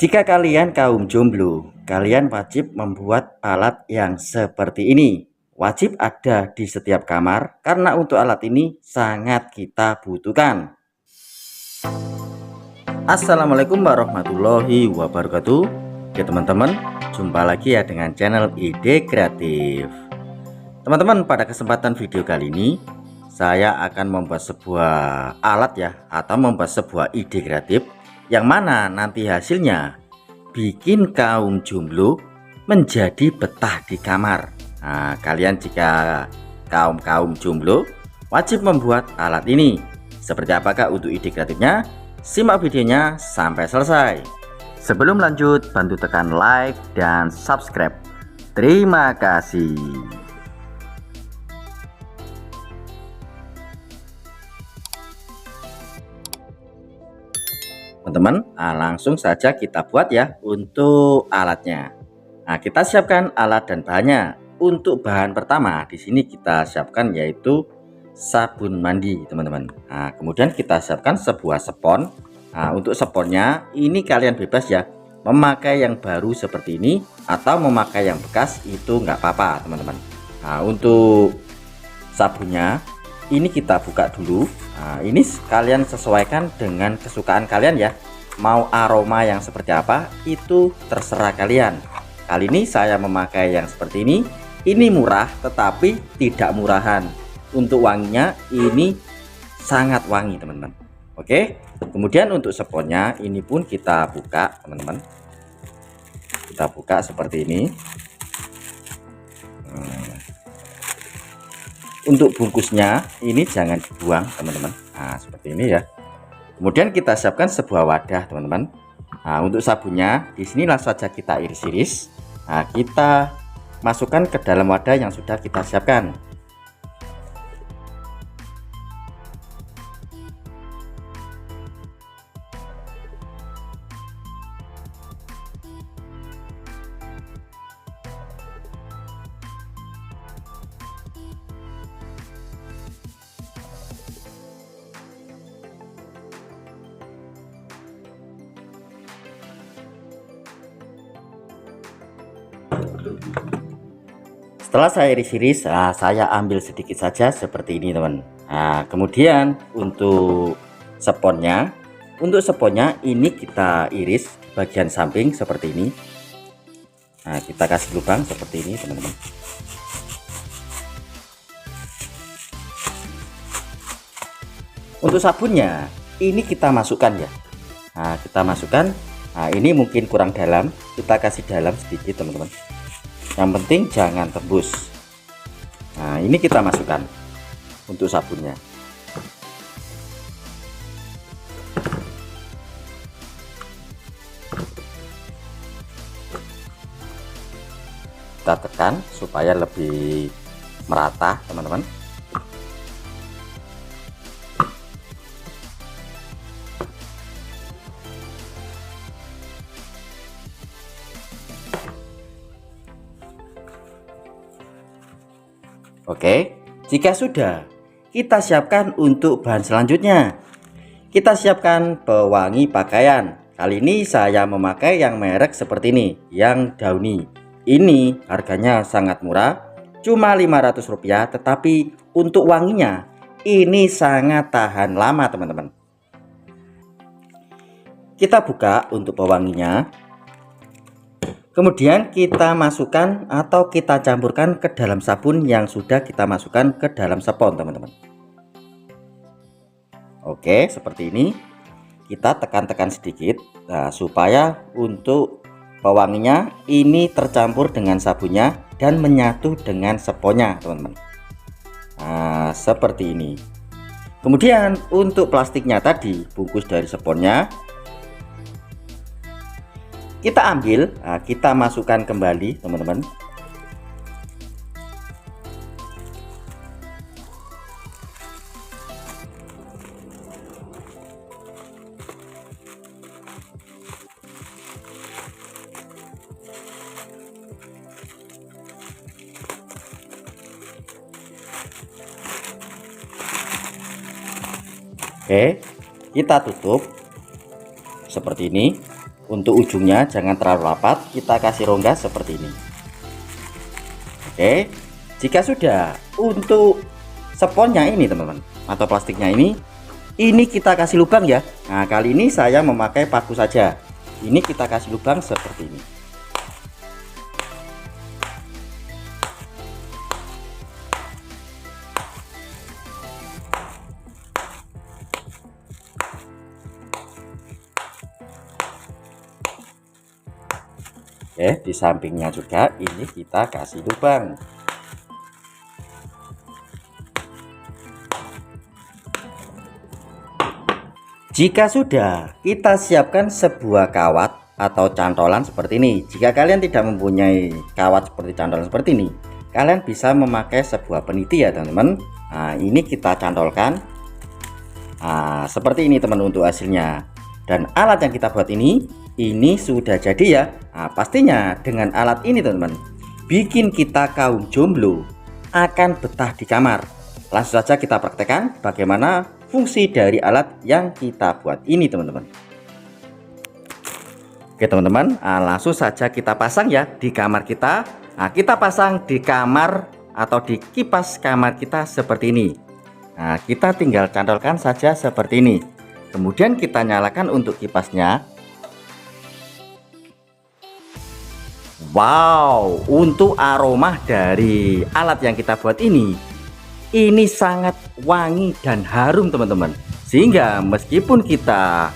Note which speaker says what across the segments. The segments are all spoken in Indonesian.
Speaker 1: Jika kalian kaum jomblo, kalian wajib membuat alat yang seperti ini. Wajib ada di setiap kamar karena untuk alat ini sangat kita butuhkan. Assalamualaikum warahmatullahi wabarakatuh. Oke teman-teman, jumpa lagi ya dengan channel Ide Kreatif. Teman-teman, pada kesempatan video kali ini saya akan membuat sebuah alat ya, atau membuat sebuah ide kreatif yang mana nanti hasilnya bikin kaum jomblo menjadi betah di kamar. Nah, kalian jika kaum jomblo wajib membuat alat ini. Seperti apakah untuk ide kreatifnya? Simak videonya sampai selesai. Sebelum lanjut, bantu tekan like dan subscribe. Terima kasih. Teman-teman, langsung saja kita buat ya untuk alatnya. Nah, kita siapkan alat dan bahannya. Untuk bahan pertama di sini kita siapkan yaitu sabun mandi, teman-teman. Nah, kemudian kita siapkan sebuah spons. Nah, untuk sponnya ini kalian bebas ya, memakai yang baru seperti ini atau memakai yang bekas itu nggak apa-apa, teman-teman. Nah, untuk sabunnya ini kita buka dulu. Nah, ini kalian sesuaikan dengan kesukaan kalian ya, mau aroma yang seperti apa itu terserah kalian. Kali ini saya memakai yang seperti ini murah tetapi tidak murahan. Untuk wanginya ini sangat wangi, teman-teman. Oke, kemudian untuk sponnya ini pun kita buka, teman-teman. Kita buka seperti ini. Untuk bungkusnya ini jangan dibuang, teman-teman. Nah, seperti ini ya. Kemudian kita siapkan sebuah wadah, teman-teman. Nah, untuk sabunnya di sini langsung saja kita iris-iris. Nah, kita masukkan ke dalam wadah yang sudah kita siapkan. Setelah saya iris-iris, saya ambil sedikit saja seperti ini, teman. Nah, kemudian untuk sponnya ini kita iris bagian samping seperti ini. Nah, kita kasih lubang seperti ini, teman-teman. Untuk sabunnya ini kita masukkan ya. Nah, kita masukkan. Nah, ini mungkin kurang dalam, kita kasih dalam sedikit, teman-teman. Yang penting jangan tembus. Nah, ini kita masukkan untuk sabunnya. Kita tekan supaya lebih merata, teman-teman. Oke, jika sudah, kita siapkan untuk bahan selanjutnya. Kita siapkan pewangi pakaian. Kali ini saya memakai yang merek seperti ini, yang Downy. Ini harganya sangat murah, cuma Rp500, tetapi untuk wanginya ini sangat tahan lama, teman-teman. Kita buka untuk pewanginya. Kemudian kita masukkan atau kita campurkan ke dalam sabun yang sudah kita masukkan ke dalam spons, teman-teman. Oke, seperti ini. Kita tekan-tekan sedikit, nah, supaya untuk pewanginya ini tercampur dengan sabunnya dan menyatu dengan sponnya, teman-teman. Nah, seperti ini. Kemudian untuk plastiknya tadi, bungkus dari sponnya kita ambil, nah, kita masukkan kembali, teman-teman. Oke, kita tutup seperti ini. Untuk ujungnya jangan terlalu rapat, kita kasih rongga seperti ini. Oke, jika sudah, untuk sponnya ini teman-teman, atau plastiknya ini kita kasih lubang ya. Nah, kali ini saya memakai paku saja. Ini kita kasih lubang seperti ini. Oke, di sampingnya juga ini kita kasih lubang. Jika sudah, kita siapkan sebuah kawat atau cantolan seperti ini. Jika kalian tidak mempunyai kawat seperti cantolan seperti ini, kalian bisa memakai sebuah peniti ya teman-teman. Nah, ini kita cantolkan. Nah, seperti ini teman untuk hasilnya. Dan alat yang kita buat ini sudah jadi ya. Nah, pastinya dengan alat ini teman-teman, bikin kita kaum jomblo akan betah di kamar. Langsung saja kita praktekkan bagaimana fungsi dari alat yang kita buat ini teman-teman. Oke teman-teman, langsung saja kita pasang ya di kamar kita. Nah, kita pasang di kamar atau di kipas kamar kita seperti ini. Nah, kita tinggal cantolkan saja seperti ini. Kemudian kita nyalakan untuk kipasnya. Wow, untuk aroma dari alat yang kita buat ini sangat wangi dan harum teman-teman, sehingga meskipun kita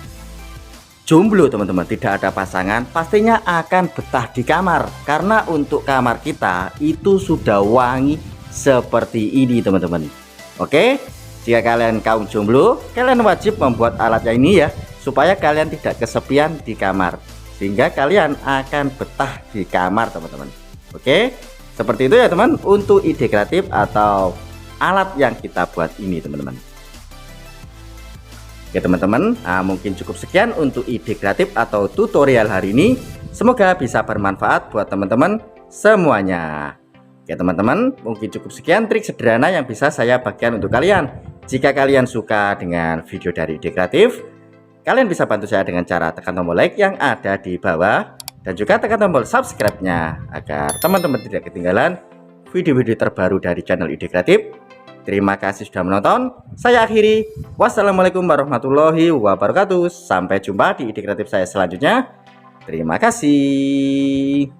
Speaker 1: jomblo teman-teman, tidak ada pasangan, pastinya akan betah di kamar, karena untuk kamar kita itu sudah wangi seperti ini teman-teman. Oke, jika kalian kaum jomblo, kalian wajib membuat alatnya ini ya, supaya kalian tidak kesepian di kamar, sehingga kalian akan betah di kamar teman-teman. Oke, seperti itu ya teman, untuk ide kreatif atau alat yang kita buat ini teman-teman. Oke teman-teman, mungkin cukup sekian untuk ide kreatif atau tutorial hari ini. Semoga bisa bermanfaat buat teman-teman semuanya. Oke teman-teman, mungkin cukup sekian trik sederhana yang bisa saya bagikan untuk kalian. Jika kalian suka dengan video dari ide kreatif, kalian bisa bantu saya dengan cara tekan tombol like yang ada di bawah, dan juga tekan tombol subscribe-nya agar teman-teman tidak ketinggalan video-video terbaru dari channel ide kreatif. Terima kasih sudah menonton. Saya akhiri. Wassalamualaikum warahmatullahi wabarakatuh. Sampai jumpa di ide kreatif saya selanjutnya. Terima kasih.